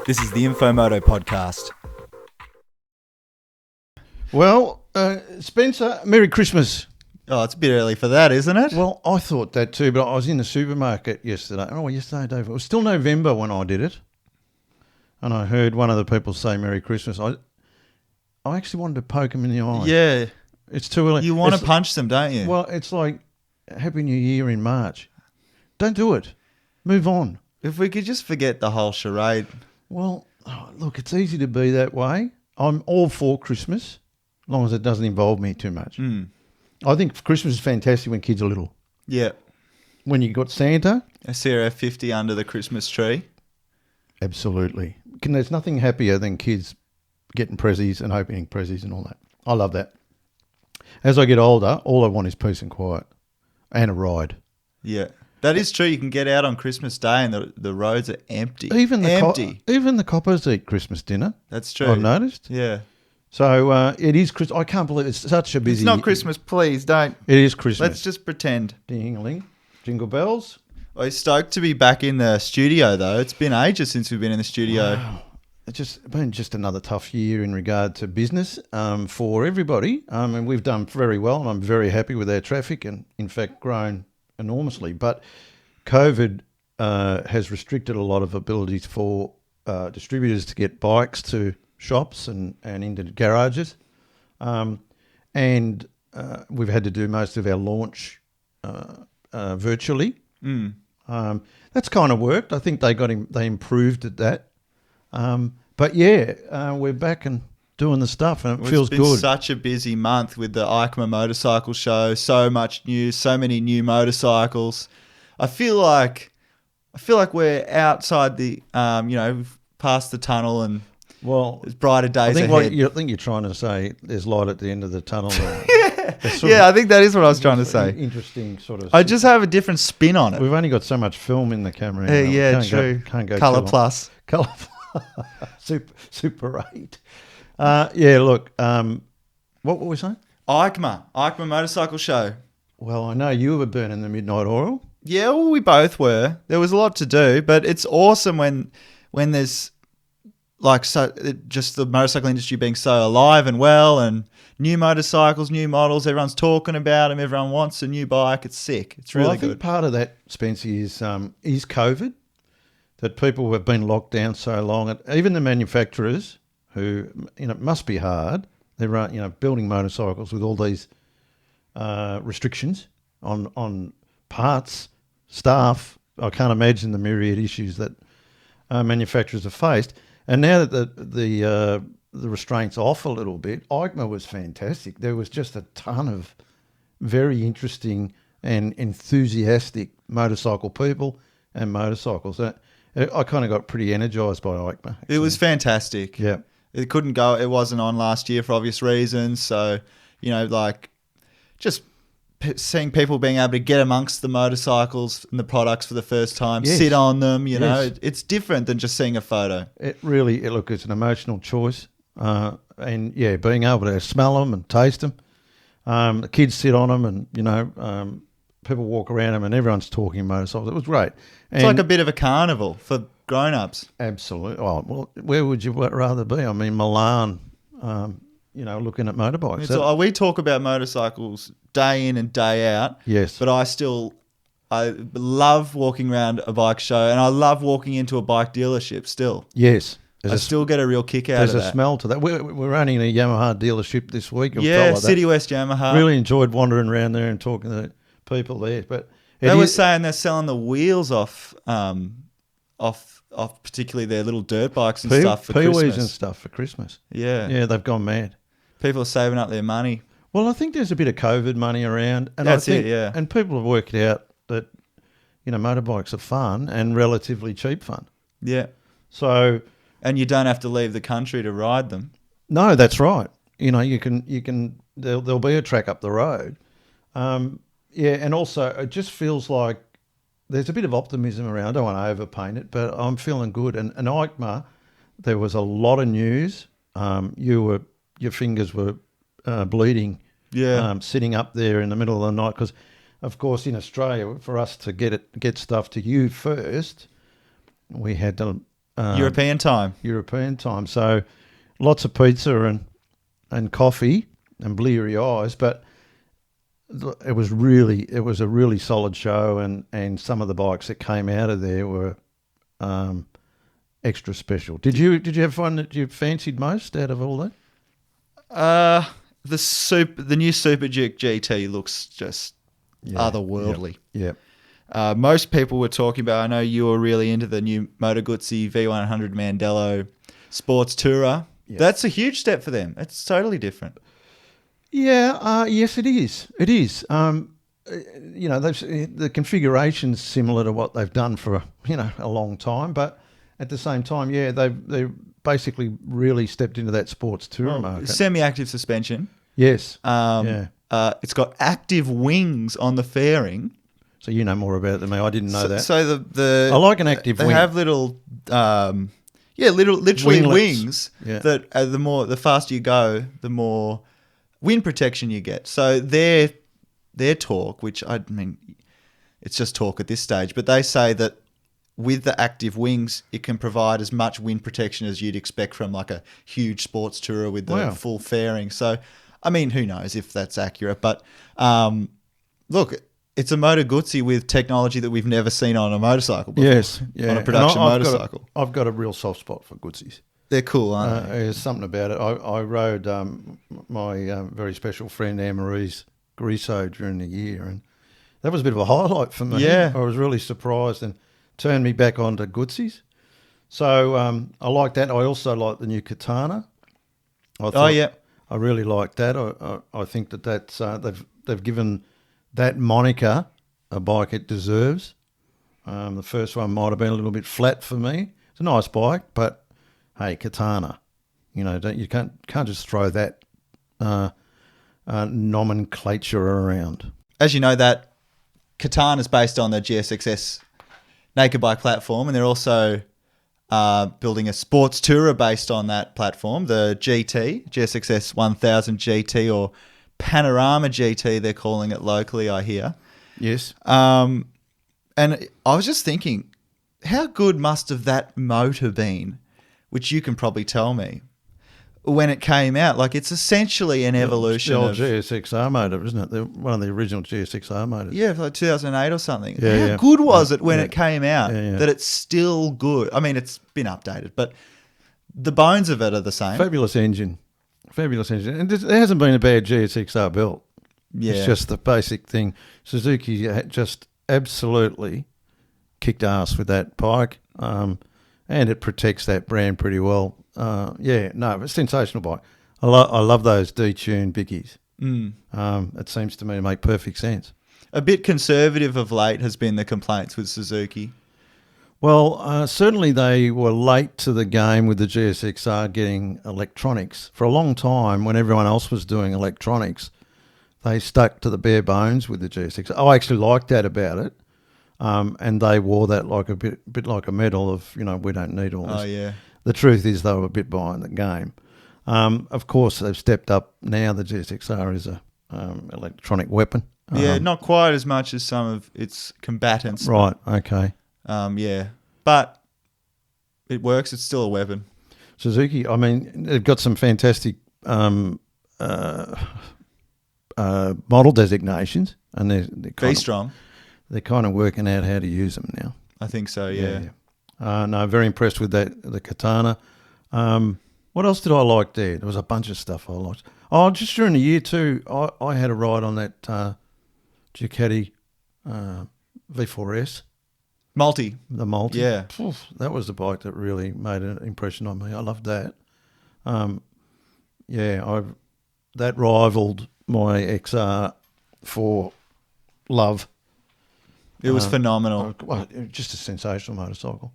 This is the INFO MOTO Podcast. Well, Spencer, Merry Christmas. Oh, it's a bit early for that, isn't it? Well, I thought that too, but I was in the supermarket yesterday. Yesterday, Dave. It was still November when I did it. And I heard one of the people say Merry Christmas. I actually wanted to poke him in the eye. Yeah. It's too early. You want to punch them, don't you? Well, it's like Happy New Year in March. Don't do it. Move on. If we could just forget the whole charade. Well, look, it's easy to be that way. I'm all for Christmas, as long as it doesn't involve me too much. I think Christmas is fantastic when kids are little. Yeah. When you got Santa. A CRF50 under the Christmas tree. Absolutely. There's nothing happier than kids getting prezzies and opening prezzies and all that. I love that. As I get older, all I want is peace and quiet and a ride. Yeah. That is true. You can get out on Christmas Day and the roads are empty. Even the coppers eat Christmas dinner. That's true. I've noticed. Yeah. So it is Christmas. I can't believe it's such a busy... It's not Christmas, please don't. It is Christmas. Let's just pretend. Ding-a-ling. Jingle bells. I'm stoked to be back in the studio, though. It's been ages since we've been in the studio. Wow. It's been just another tough year in regard to business for everybody. And we've done very well, and I'm very happy with our traffic and, in fact, grown enormously. But COVID has restricted a lot of abilities for distributors to get bikes to shops and into garages. And we've had to do most of our launch virtually. That's kind of worked. I think they improved at that. But yeah, we're back and doing the stuff, and it feels good. It's been such a busy month with the EICMA motorcycle show. So much news, so many new motorcycles. I feel like we're outside the, we've passed the tunnel and there's brighter days ahead. I think you're trying to say there's light at the end of the tunnel. I think that is what I was trying to say. Interesting sort of... I just have a different spin on it. We've only got so much film in the camera. True. Can't go Colour Plus. Colour Super 8. Look, what were we saying? EICMA motorcycle show. Well, I know you were burning the midnight oil. Yeah, well, we both were. There was a lot to do, but it's awesome when there's just the motorcycle industry being so alive and well, and new motorcycles, new models. Everyone's talking about them. Everyone wants a new bike. It's sick. It's really good. I think part of that, Spence, is COVID. That people have been locked down so long. Even the manufacturers, who it must be hard. They're building motorcycles with all these restrictions on parts, staff. I can't imagine the myriad issues that manufacturers have faced. And now that the restraints off a little bit, EICMA was fantastic. There was just a ton of very interesting and enthusiastic motorcycle people and motorcycles. I kind of got pretty energised by EICMA. Actually. It was fantastic. Yeah. It couldn't go. It wasn't on last year for obvious reasons. So, just seeing people being able to get amongst the motorcycles and the products for the first time, sit on them, it's different than just seeing a photo. It really, it's an emotional choice. Being able to smell them and taste them. The kids sit on them and, people walk around them and everyone's talking motorcycles. It was great. It's like a bit of a carnival for grown-ups. Absolutely. Oh, well, where would you rather be? I mean, Milan, looking at motorbikes. We talk about motorcycles day in and day out. Yes. But I love walking around a bike show, and I love walking into a bike dealership still. Yes. I still get a real kick out of that. There's a smell to that. We're running a Yamaha dealership this week. City West Yamaha. Really enjoyed wandering around there and talking to people there. But they were saying they're selling the wheels off particularly their little dirt bikes and stuff for Christmas. Peewees and stuff for Christmas. Yeah. Yeah, they've gone mad. People are saving up their money. Well, I think there's a bit of COVID money around. And And people have worked out that, motorbikes are fun and relatively cheap fun. Yeah. So... And you don't have to leave the country to ride them. No, that's right. You can there'll be a track up the road. And also it just feels like there's a bit of optimism around. I don't want to overpaint it, but I'm feeling good. And EICMA, there was a lot of news. Your fingers were bleeding. Yeah. Sitting up there in the middle of the night because, of course, in Australia, for us to get stuff to you first, we had to European time. European time. So lots of pizza and coffee and bleary eyes, but it was a really solid show, and some of the bikes that came out of there were extra special. Did you have one that you fancied most out of all that? The new Super Duke GT looks just otherworldly. Yeah. Most people were talking about, I know you were really into the new Moto Guzzi V100 Mandello Sports Tourer. Yeah. That's a huge step for them. It's totally different. Yeah, yes, it is. It is. The configuration's similar to what they've done for a long time, but at the same time, they basically really stepped into that sports tourer market. Semi-active suspension. Yes. It's got active wings on the fairing. So you know more about it than me. I didn't know that. So I like an active wing. They have little, literally Winglets. wings Yeah. that the faster you go, the more wind protection you get. So their talk, which I mean, it's just talk at this stage, but they say that with the active wings, it can provide as much wind protection as you'd expect from like a huge sports tourer with the full fairing. So, I mean, who knows if that's accurate? But look, it's a Moto Guzzi with technology that we've never seen on a motorcycle before. Yes, yeah. On a production motorcycle. I've got a real soft spot for Guzzis. They're cool, aren't they? There's something about it. I rode my very special friend Anne-Marie's Griso during the year, and that was a bit of a highlight for me. Yeah. I was really surprised and turned me back onto Guzzis. So I like that. I also like the new Katana. I really like that. I think that's they've given that moniker a bike it deserves. The first one might have been a little bit flat for me. It's a nice bike, but hey, Katana, you can't just throw that nomenclature around. As you know, that Katana is based on the GSXS naked bike platform, and they're also building a sports tourer based on that platform, the GT, GSXS 1000 GT, or Panorama GT, they're calling it locally, I hear. Yes. And I was just thinking, how good must have that motor been, which you can probably tell me, when it came out? Like, it's essentially an evolution of the old GSXR motor, isn't it? One of the original GSXR motors. Yeah, like 2008 or something. Yeah, how good was it when it came out that it's still good? I mean, it's been updated, but the bones of it are the same. Fabulous engine. And there hasn't been a bad GSXR built. Yeah. It's just the basic thing. Suzuki just absolutely kicked ass with that bike, and it protects that brand pretty well. It's a sensational bike. I love those detuned bickies. It seems to me to make perfect sense. A bit conservative of late has been the complaints with Suzuki. Well, certainly they were late to the game with the GSXR getting electronics. For a long time, when everyone else was doing electronics, they stuck to the bare bones with the GSXR. I actually liked that about it. And they wore that like a bit like a medal of, we don't need all this. Oh, yeah. The truth is they were a bit behind the game. Of course, they've stepped up now. The GSXR is a electronic weapon. Yeah, not quite as much as some of its combatants. Right, okay. But it works. It's still a weapon. Suzuki, I mean, they've got some fantastic model designations, and they're V-Strong. They're kind of working out how to use them now. I think so, yeah. No, very impressed with the Katana. What else did I like there? There was a bunch of stuff I liked. Oh, just during the year too, I had a ride on that Ducati V4S. The Multi. Yeah. Oof, that was the bike that really made an impression on me. I loved that. That rivaled my XR4 Love. It was phenomenal. Well, just a sensational motorcycle.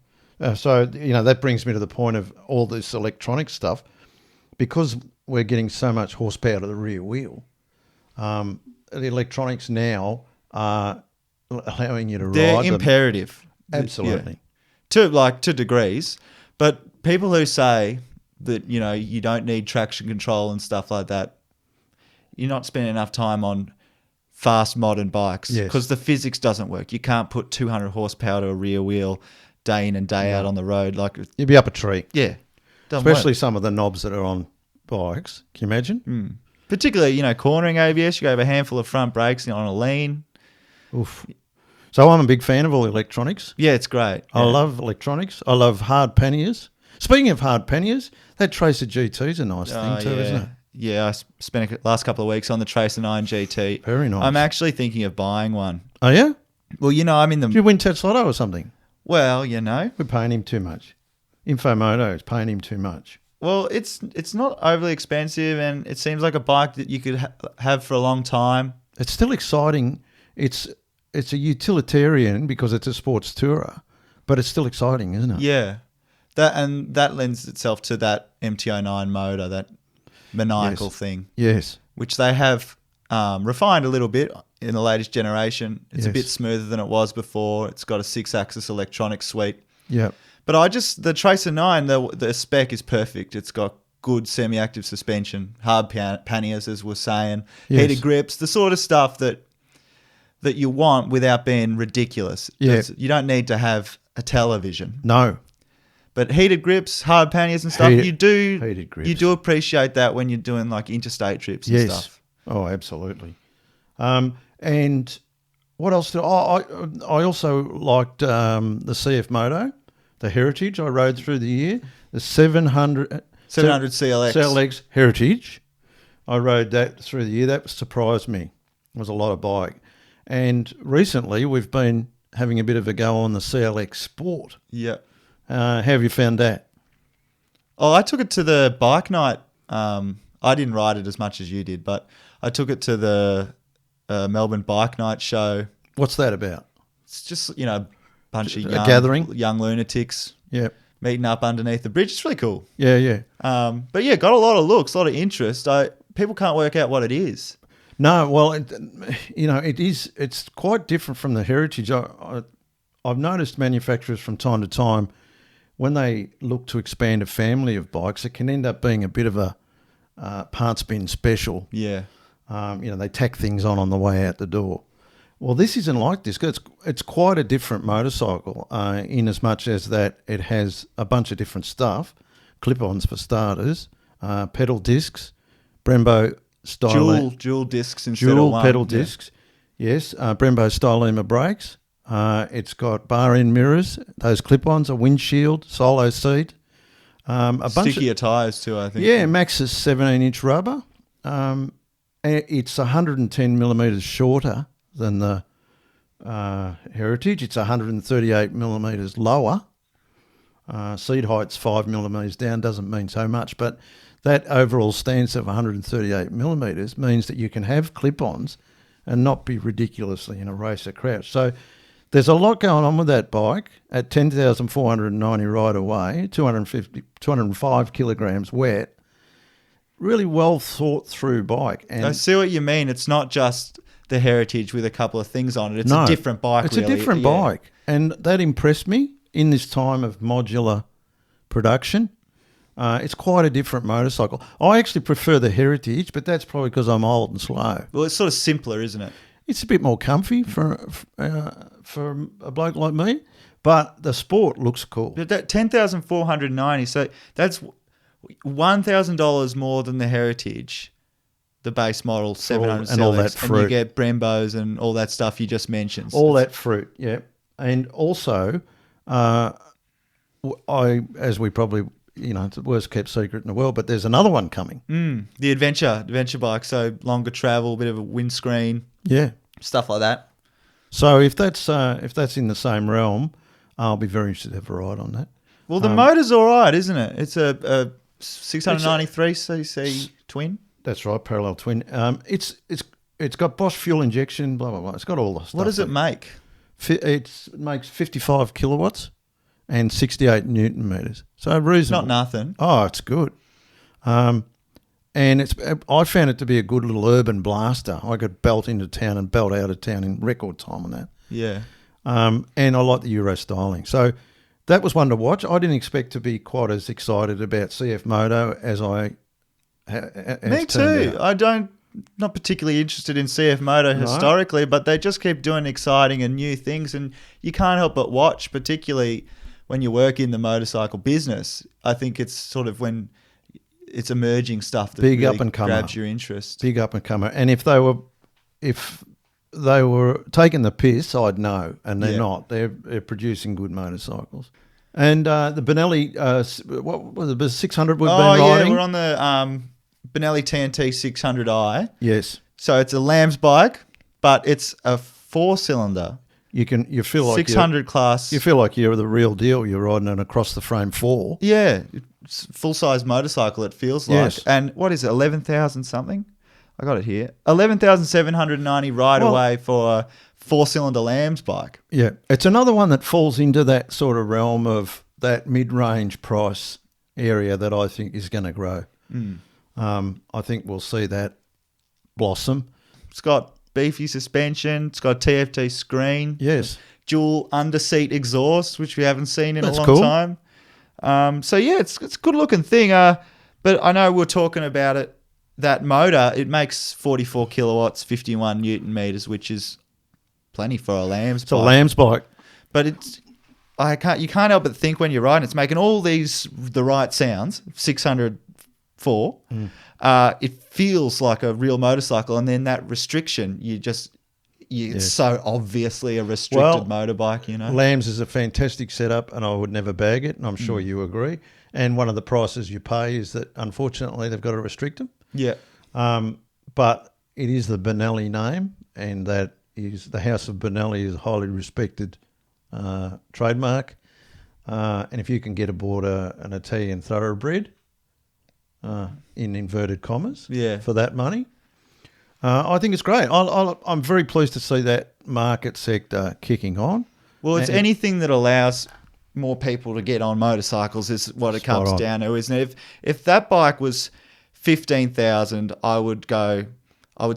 So that brings me to the point of all this electronic stuff. Because we're getting so much horsepower to the rear wheel, the electronics now are allowing you to ride They're them. imperative. Absolutely. Yeah. To degrees. But people who say that, you don't need traction control and stuff like that, you're not spending enough time on fast modern bikes because the physics doesn't work. You can't put 200 horsepower to a rear wheel day in and day out on the road. Like, You'd be up a tree. yeah. Doesn't Especially work. some of the knobs that are on bikes. Can you imagine? Particularly, cornering ABS, you have a handful of front brakes on a lean. Oof. So I'm a big fan of all electronics. Yeah, it's great. I Yeah. love electronics. I love hard panniers. Speaking of hard panniers, that Tracer GT is a nice thing too, yeah. isn't it? Yeah, I spent the last couple of weeks on the Tracer 9 GT. Very nice. I'm actually thinking of buying one. Oh, yeah? Well, I'm in Did the... you win Tetslotto or something? Well, We're paying him too much. INFO MOTO is paying him too much. Well, it's not overly expensive, and it seems like a bike that you could have for a long time. It's still exciting. It's a utilitarian because it's a sports tourer, but it's still exciting, isn't it? Yeah. That lends itself to that MT09 motor, that maniacal Yes. thing, Yes. which they have refined a little bit in the latest generation. It's a Yes. bit smoother than it was before. It's got a 6-axis electronic suite. Yeah. But the Tracer 9, the spec is perfect. It's got good semi-active suspension, hard panniers, as we're saying, Yes. heated grips, the sort of stuff that you want without being ridiculous. Yeah. You don't need to have a television. No. But heated grips, hard panniers and stuff, Heated grips. you do appreciate that when you're doing like interstate trips and Yes. stuff. Oh, absolutely. And what else did I also liked the CFMOTO, the Heritage I rode through the year, the 700 CLX. CLX Heritage. I rode that through the year. That surprised me. It was a lot of bike. And recently we've been having a bit of a go on the CLX Sport. Yeah. How have you found that? Oh, I took it to the bike night. I didn't ride it as much as you did, but I took it to the Melbourne Bike Night show. What's that about? It's just, a bunch of A gathering? young lunatics Yeah. meeting up underneath the bridge. It's really cool. Yeah, yeah. But yeah, got a lot of looks, a lot of interest. People can't work out what it is. No, well, it is. It's quite different from the Heritage. I've noticed manufacturers from time to time, when they look to expand a family of bikes, it can end up being a bit of a parts bin special. Yeah. They tack things on the way out the door. Well, this isn't like this. It's quite a different motorcycle in as much as that it has a bunch of different stuff, clip-ons for starters, pedal discs, Brembo style Dual discs instead of dual one. pedal Yeah. discs. Yes, Brembo Stylema brakes. It's got bar end mirrors, those clip-ons, a windshield, solo seat, a bunch Stickier of tyres too, I think. yeah, Maxxis 17-inch rubber. It's 110 millimeters shorter than the Heritage. It's 138 millimeters lower. Seat height's 5 millimeters down. Doesn't mean so much, but that overall stance of 138 millimeters means that you can have clip-ons and not be ridiculously in a racer crouch. So there's a lot going on with that bike at 10,490 ride away, 205 kilograms wet. Really well thought through bike. And I see what you mean. It's not just the Heritage with a couple of things on it. It's no, a different bike, It's really. a different Yeah. bike. And that impressed me in this time of modular production. It's quite a different motorcycle. I actually prefer the Heritage, but that's probably because I'm old and slow. Well, it's sort of simpler, isn't it? It's a bit more comfy for a bloke like me, but the Sport looks cool. But that 10,490, so that's $1,000 more than the Heritage, the base model 700 and all CLX, that and you fruit. get Brembos and all that stuff you just mentioned. All that fruit, yeah. And also, as we probably, it's the worst kept secret in the world, but there's another one coming. The adventure bike, so longer travel, bit of a windscreen, Yeah. stuff like that. So if that's in the same realm, I'll be very interested to have a ride on that. Well, the motor's all right, isn't it? It's a 693cc twin. That's right, parallel twin. It's got Bosch fuel injection, blah blah blah. It's got all the stuff. What does it make? It makes 55 kilowatts and 68 newton meters. So reasonable. Not nothing. Oh, it's good. And I found it to be a good little urban blaster. I could belt into town and belt out of town in record time on that. Yeah. And I like the Euro styling. So that was one to watch. I didn't expect to be quite as excited about CFMOTO as I Me too. Not particularly interested in CFMOTO historically, but they just keep doing exciting and new things, and you can't help but watch, particularly when you work in the motorcycle business, I think it's sort of when it's emerging stuff that Big really up and comer. grabs your interest. Big up and comer. And if they were taking the piss, I'd know, and they're not. They're producing good motorcycles. And the Benelli, what was it, 600 we've been riding? Yeah, we're on the Benelli TNT 600i. Yes. So it's a Lamb's bike, but it's a 4-cylinder. You feel like 600 class. You feel like you're the real deal. You're riding an across the frame 4. Yeah, it's full-size motorcycle, it feels like. Yes. And what is it, 11,000 something? I got it here. 11,790 ride away for a 4-cylinder Lamb's bike. Yeah, it's another one that falls into that sort of realm of that mid-range price area that I think is going to grow. I think we'll see that blossom. It's got beefy suspension. It's got a TFT screen. Yes. Dual underseat exhaust, which we haven't seen in That's a long cool. time. So yeah, it's a good looking thing. But I know we're talking about it. That motor, it makes 44 kilowatts, 51 newton meters, which is plenty for a Lamb's It's bike. a Lamb's bike. But you can't help but think when you're riding, it's making all the right sounds. 604. It feels like a real motorcycle, and then that restriction, it's so obviously a restricted motorbike, you know. Lamb's is a fantastic setup, and I would never bag it, and I'm sure you agree. And one of the prices you pay is that, unfortunately, they've got to restrict them. Yeah. But it is the Benelli name, and that is the House of Benelli is a highly respected trademark. And if you can get aboard an Italian thoroughbred, in inverted commas, for that money, I think it's great. I'm very pleased to see that market sector kicking on. Well, it's anything that allows more people to get on motorcycles is what it comes down to, isn't it? If that bike was 15,000, I would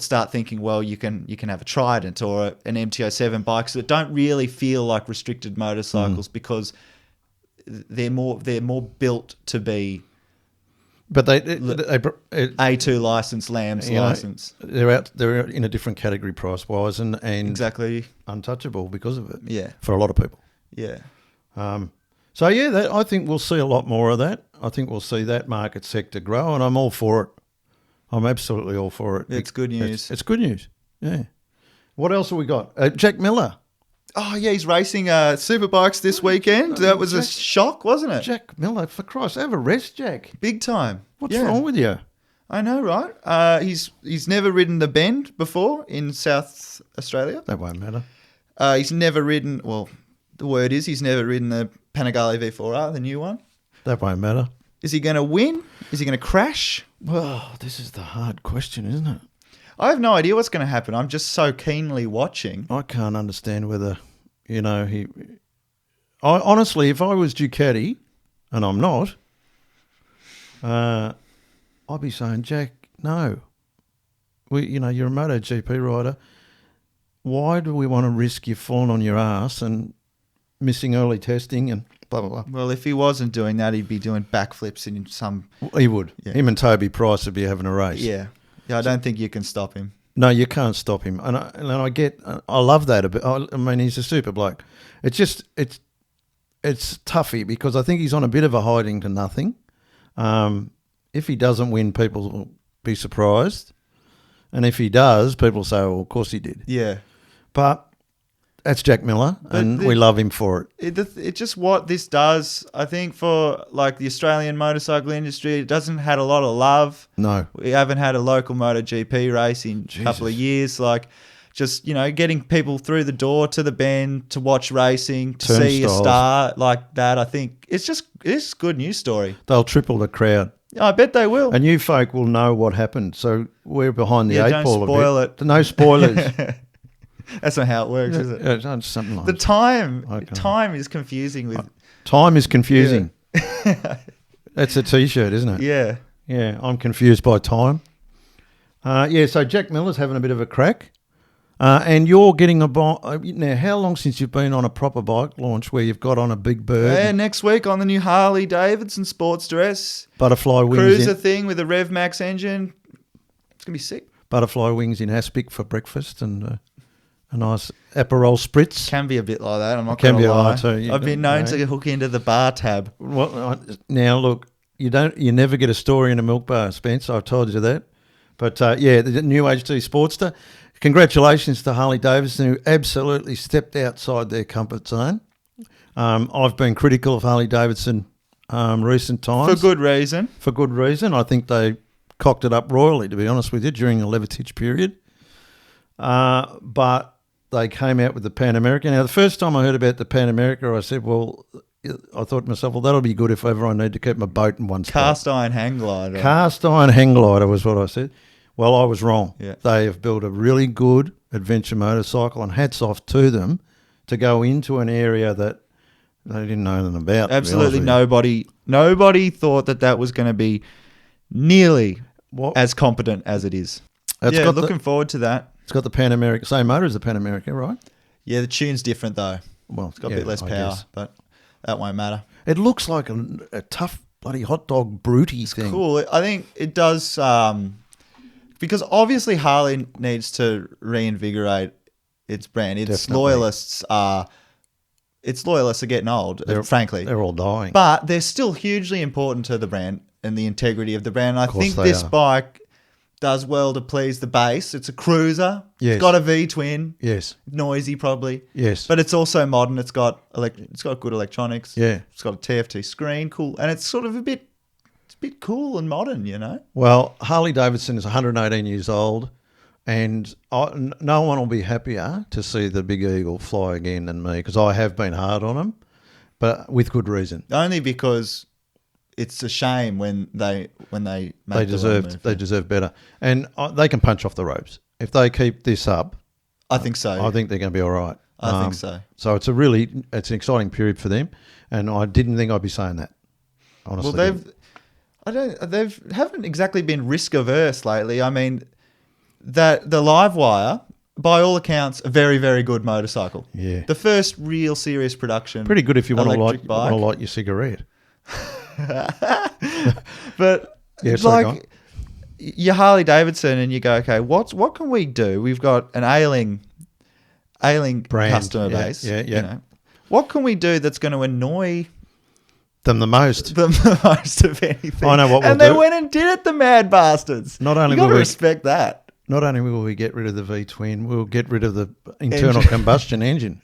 start thinking, well, you can have a Trident or an MT-07 bikes that don't really feel like restricted motorcycles because they're more built to be. But they A2 license, Lamb's license. They're in a different category price wise and exactly untouchable because of it. Yeah, for a lot of people. Yeah. So yeah, I think we'll see a lot more of that. I think we'll see that market sector grow, and I'm all for it. I'm absolutely all for it. It's good news. It's good news. Yeah. What else have we got? Jack Miller. Oh yeah, he's racing superbikes this weekend. That was a shock, wasn't it? Jack Miller, for Christ, have a rest, Jack. Big time. What's wrong with you? I know, right? He's never ridden the Bend before in South Australia. That won't matter. He's never ridden. Well, the word is he's never ridden the Panigale V4R, the new one. That won't matter. Is he going to win? Is he going to crash? Well, this is the hard question, isn't it? I have no idea what's going to happen. I'm just so keenly watching. I can't understand whether, honestly, if I was Ducati, and I'm not, I'd be saying, Jack, no. You're a MotoGP rider. Why do we want to risk you falling on your ass and missing early testing and blah, blah, blah? Well, if he wasn't doing that, he'd be doing backflips in some... He would. Yeah. Him and Toby Price would be having a race. Yeah. Yeah, I don't think you can stop him. No, you can't stop him. And I love that a bit. I mean, he's a super bloke. It's just, it's toughy because I think he's on a bit of a hiding to nothing. If he doesn't win, people will be surprised. And if he does, people say, well, of course he did. Yeah. But that's Jack Miller, and we love him for it. It just what this does, I think, for like the Australian motorcycle industry, it doesn't had a lot of love. No. We haven't had a local MotoGP race in a couple of years. Like, just, getting people through the door to the Bend to watch racing, to see a star like that, I think it's a good news story. They'll triple the crowd. I bet they will. And you folk will know what happened. So we're behind the eight ball a bit. Don't spoil it. No spoilers. That's not how it works, is it? Yeah, something like the time. Okay. Time is confusing with. Time is confusing. Yeah. That's a T-shirt, isn't it? Yeah. Yeah, I'm confused by time. So Jack Miller's having a bit of a crack. And you're getting a bike. Now, how long since you've been on a proper bike launch where you've got on a big bird? Yeah, next week on the new Harley Davidson Sportster S. Butterfly wings. Cruiser thing with a Rev Max engine. It's going to be sick. Butterfly wings in aspic for breakfast and a nice Aperol spritz. Can be a bit like that. I'm not Can going be to lie. like that too. I've been known to hook into the bar tab. Well, now look, you never get a story in a milk bar, Spence. I've told you that. But the new HD Sportster. Congratulations to Harley Davidson, who absolutely stepped outside their comfort zone. I've been critical of Harley Davidson recent times. For good reason. For good reason. I think they cocked it up royally, to be honest with you, during the Levertich period. But they came out with the Pan America. Now, the first time I heard about the Pan America, I said, I thought to myself, that'll be good if ever I need to keep my boat in one spot. Cast iron hang glider. Cast iron hang glider was what I said. Well, I was wrong. Yeah. They have built a really good adventure motorcycle, and hats off to them to go into an area that they didn't know anything about. Absolutely nobody thought that was going to be nearly as competent as it is. Looking forward to that. It's got the Pan America, same motor as the Pan America, right? Yeah, the tune's different though. Well, it's got a bit less power, but that won't matter. It looks like a tough bloody hot dog brutey thing. Cool. I think it does because obviously Harley needs to reinvigorate its brand. Its loyalists are getting old, frankly. They're all dying. But they're still hugely important to the brand and the integrity of the brand. I think this bike does well to please the base. It's a cruiser. Yes. It's got a V-twin. Yes. Noisy probably. Yes. But it's also modern. It's got good electronics. Yeah. It's got a TFT screen. Cool. And it's sort of a bit cool and modern, you know? Well, Harley Davidson is 118 years old, and no one will be happier to see the Big Eagle fly again than me, because I have been hard on them, but with good reason. Only because it's a shame when they make they deserve better, and they can punch off the ropes if they keep this up. I think so. I think they're going to be all right. I think so. So it's an exciting period for them, and I didn't think I'd be saying that. Honestly, they haven't exactly been risk averse lately. I mean, that the Livewire, by all accounts, a very, very good motorcycle. Yeah, the first real serious production. Pretty good if you want to light your cigarette. But you're Harley Davidson, and you go, okay, what can we do? We've got an ailing brand, customer base. Yeah. You know. What can we do that's going to annoy them the most of anything? I know what we'll do. And they went and did it, the mad bastards. Not only you got to respect that. Not only will we get rid of the V-twin, we'll get rid of the internal combustion engine.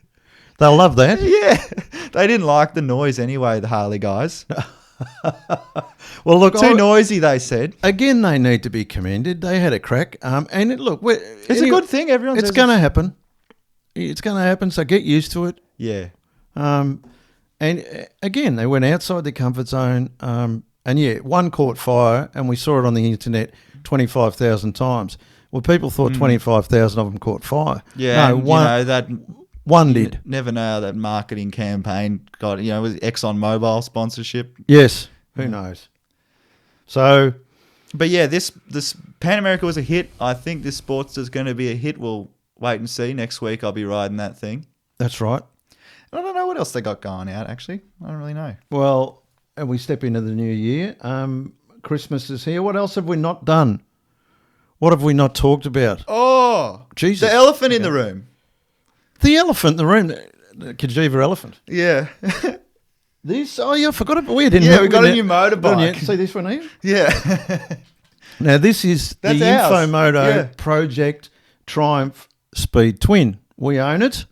They'll love that. Yeah. They didn't like the noise anyway, the Harley guys. Well, look, too noisy, they said. Again, they need to be commended. They had a crack. And it's a good thing. It's going to happen. It's going to happen, so get used to it. Yeah. And again, they went outside their comfort zone. One caught fire, and we saw it on the internet 25,000 times. Well, people thought 25,000 of them caught fire. Yeah, no, one did. Never know how that marketing campaign got. Was ExxonMobil sponsorship? Yes. Who knows? So, but yeah, this Pan America was a hit. I think this Sportster is going to be a hit. We'll wait and see. Next week, I'll be riding that thing. That's right. I don't know what else they got going out. Actually, I don't really know. Well, and we step into the new year. Christmas is here. What else have we not done? What have we not talked about? Oh, Jesus! The elephant in the room. The elephant in the room, the Kajiva elephant. Yeah. This? Oh, yeah, I forgot about it. We got a new motorbike. See this one here? Yeah. Now, this is the INFO MOTO Project Triumph Speed Twin. We own it,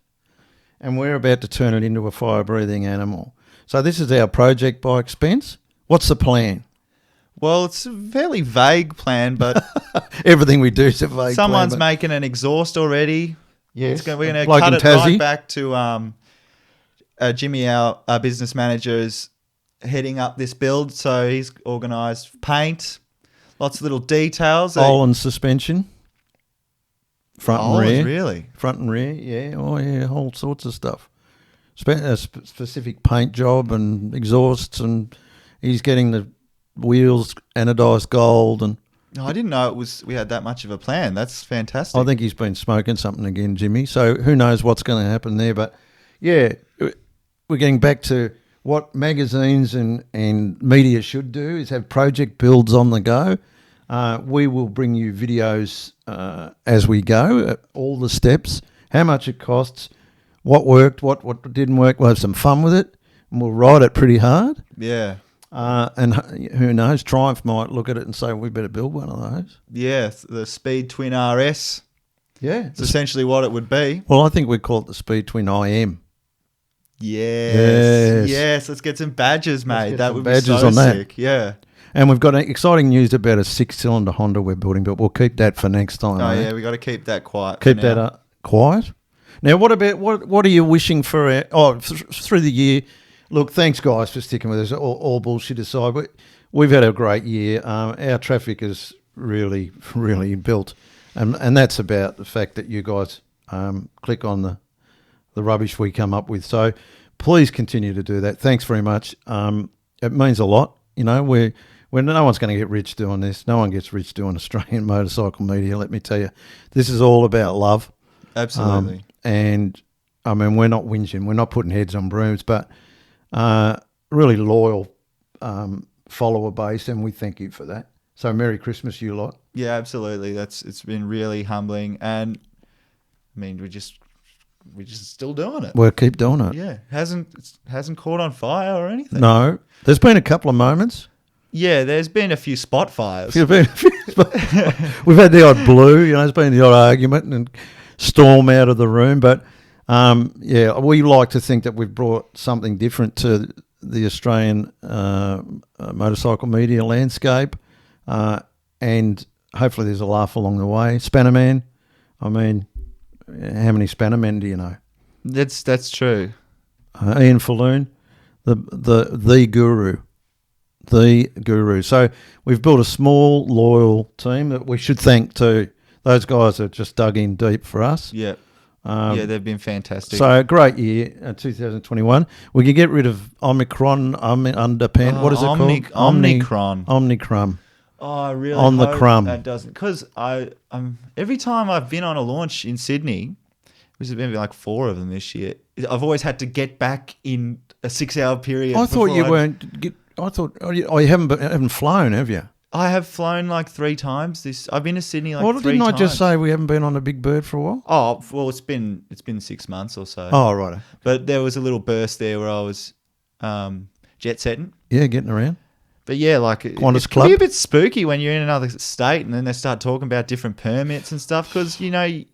and we're about to turn it into a fire-breathing animal. So this is our project bike, Spence. What's the plan? Well, it's a fairly vague plan, but... Everything we do is a vague plan. Someone's making an exhaust already. Yes. We're going to cut it right back to Jimmy, our business manager, is heading up this build. So he's organised paint, lots of little details. Olin suspension. Front and rear. Really? Front and rear, yeah. Oh, yeah, all sorts of stuff. A specific paint job and exhausts, and he's getting the wheels anodised gold. And I didn't know we had that much of a plan. That's fantastic. I think he's been smoking something again, Jimmy. So who knows what's going to happen there. But, yeah, we're getting back to what magazines and media should do is have project builds on the go. We will bring you videos as we go, all the steps, how much it costs, what worked, what didn't work. We'll have some fun with it, and we'll ride it pretty hard. Yeah. And who knows, Triumph might look at it and say, we better build one of those. Yeah, the Speed Twin RS. Yeah. It's essentially what it would be. Well, I think we call it the Speed Twin IM. Yes. Let's get some badges, mate. That would be badges so on that. sick. Yeah. And we've got exciting news about a 6-cylinder Honda we're building, but we'll keep that for next time. Oh, mate. yeah, we got to keep that quiet. Keep that quiet. Now, what about what are you wishing for? Through the year. Look, thanks guys for sticking with us. All bullshit aside, we've had a great year. Our traffic is really, really built, and that's about the fact that you guys click on the rubbish we come up with. So please continue to do that. Thanks very much. It means a lot. You know, we're no one's going to get rich doing this. No one gets rich doing Australian motorcycle media. Let me tell you, this is all about love. Absolutely. And I mean, we're not whinging. We're not putting heads on brooms, but really loyal follower base, and we thank you for that. So Merry Christmas, you lot. Yeah, absolutely. It's been really humbling, and I mean, we're just still doing it. We'll keep doing it. Yeah, hasn't caught on fire or anything. No, there's been a couple of moments. Yeah, there's been a few spot fires. We've had the odd blue, you know, there's been the odd argument and storm out of the room. But, yeah, we like to think that we've brought something different to the Australian motorcycle media landscape. And hopefully there's a laugh along the way. Spannerman, I mean, how many Spannermen do you know? That's true. Ian Falloon, the guru. The guru. So we've built a small, loyal team that we should thank too. Those guys have just dug in deep for us. Yeah. Yeah, they've been fantastic. So a great year, 2021. We could get rid of Omicron, underpant. What is it called? Omnicron. Oh, I really On the hope crumb. that doesn't. Because every time I've been on a launch in Sydney, which has been like 4 of them this year, I've always had to get back in a 6-hour period. I thought you weren't. You haven't flown, have you? I have flown like 3 times. I've been to Sydney like 3 times. Didn't I just say we haven't been on a big bird for a while? Oh, well, it's been 6 months or so. Oh, right. But there was a little burst there where I was jet setting. Yeah, getting around. But yeah, like Qantas it Club. can be a bit spooky when you're in another state and then they start talking about different permits and stuff because, you know, I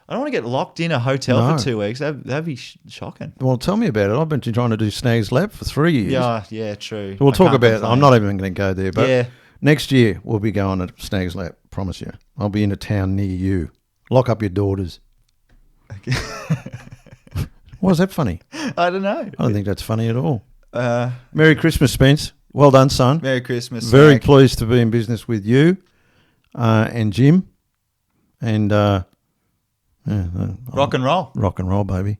don't want to get locked in a hotel for 2 weeks. That'd be shocking. Well, tell me about it. I've been trying to do Snags Lab for 3 years. Yeah, true. We'll talk about it. I'm not even going to go there, but yeah. Next year we'll be going to Snags Lab. Promise you. I'll be in a town near you. Lock up your daughters. Okay. Why is that funny? I don't know. I don't think that's funny at all. Merry Christmas, Spence. Well done, son. Merry Christmas. Very Snag. pleased to be in business with you and Jim. And rock and roll. Rock and roll, baby.